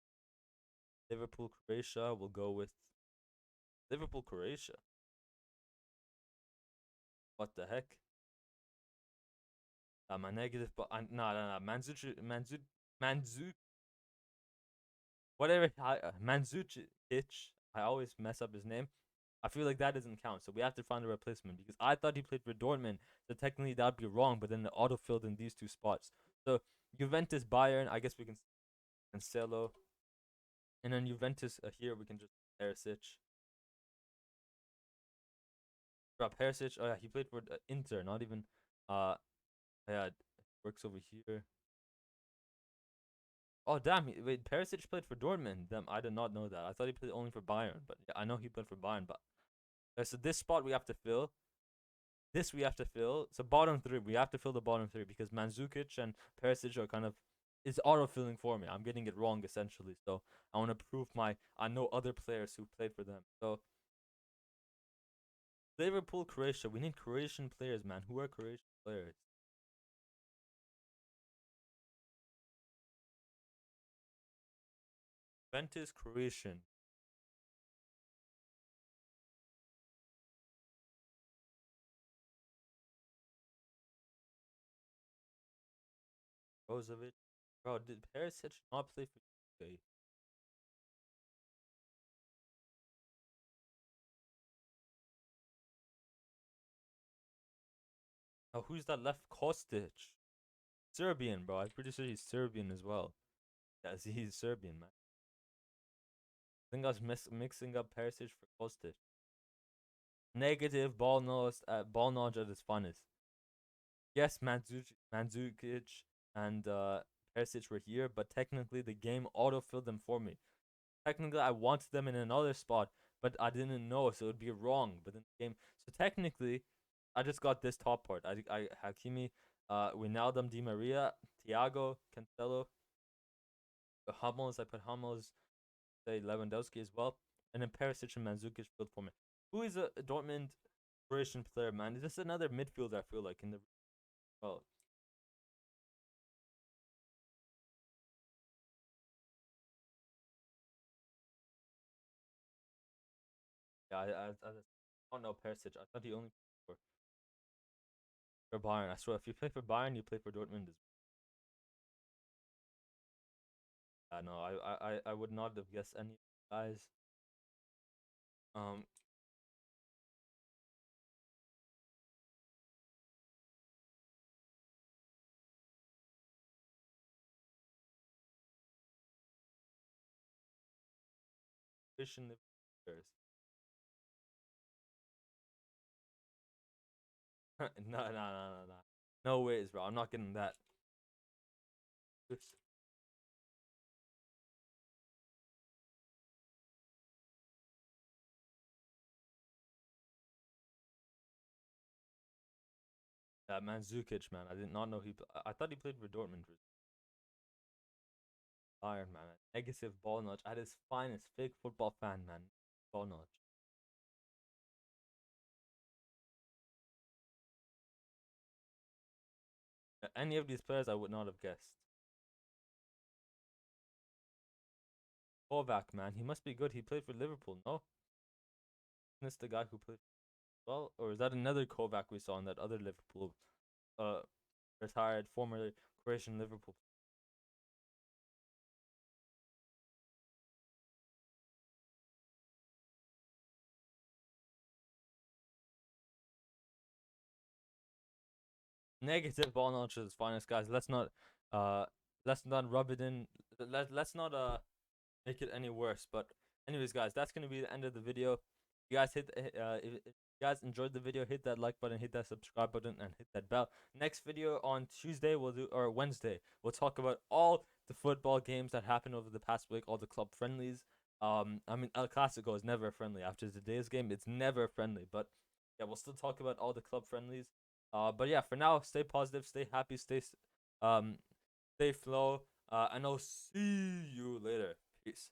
Liverpool, Croatia. We'll go with Liverpool, Croatia. What the heck? My negative, but no, Mandzukic, whatever. Mandzukic. I always mess up his name. I feel like that doesn't count. So we have to find a replacement because I thought he played for Dortmund. So technically that'd be wrong. But then the auto filled in these two spots. So Juventus, Bayern. I guess we can Cancelo, and then Juventus here we can just Perisic. Drop Perisic. Oh yeah, he played for Inter. Not even. Yeah, works over here. Oh damn! Wait, Perisic played for Dortmund. Damn, I did not know that. I thought he played only for Bayern, but yeah, I know he played for Bayern. But so this spot we have to fill. This we have to fill. So bottom three, we have to fill the bottom three because Mandzukic and Perisic are kind of it's auto filling for me. I'm getting it wrong essentially. So I want to prove I know other players who played for them. So Liverpool, Croatia. We need Croatian players, man. Who are Croatian players? Juventus, Croatian. Brozovic. Bro, did Perisic not play for UK? Oh, who's that left? Kostic. Serbian, bro. I'm pretty sure he's Serbian as well. Yeah, he's Serbian, man. I think I was mixing up Perisic for Kostic. Negative ball knowledge at its finest. Yes, Mandzukic and Perisic were here, but technically the game auto-filled them for me. Technically, I wanted them in another spot, but I didn't know, so it would be wrong. But in the game, so technically, I just got this top part. I Hakimi, Wijnaldum, Di Maria, Thiago, Cancelo, Hummels. I put Hummels, say Lewandowski as well, and then Perisic and Mandzukic filled for me. Who is a Dortmund Croatian player, man? Is this another midfielder? I feel like in the well, yeah, I don't know Perisic. I thought he only played for Bayern. I swear, if you play for Bayern, you play for Dortmund. No, I would not have guessed any guys. Um, Christian players. No. No ways, bro. I'm not getting that. That man Zukic, man. I did not know I thought he played for Dortmund. Bayern, man. Negative ball notch at his finest. Fake football fan, man. Ball notch. Any of these players, I would not have guessed. Kovac, man. He must be good. He played for Liverpool, no? Isn't this the guy who played well? Or is that another Kovac we saw in that other Liverpool uh retired former Croatian Liverpool? Negative ball notch is finest, guys. Uh let's not rub it in. Let's not make it any worse. But anyways, guys, that's gonna be the end of the video. You guys if you guys enjoyed the video, hit that like button, hit that subscribe button, and hit that bell. Next video on Tuesday or Wednesday, we'll talk about all the football games that happened over the past week, all the club friendlies. I mean El Clasico is never friendly. After today's game, it's never friendly. But yeah, we'll still talk about all the club friendlies. But yeah, for now, stay positive, stay happy, um, stay flow, and I'll see you later. Peace.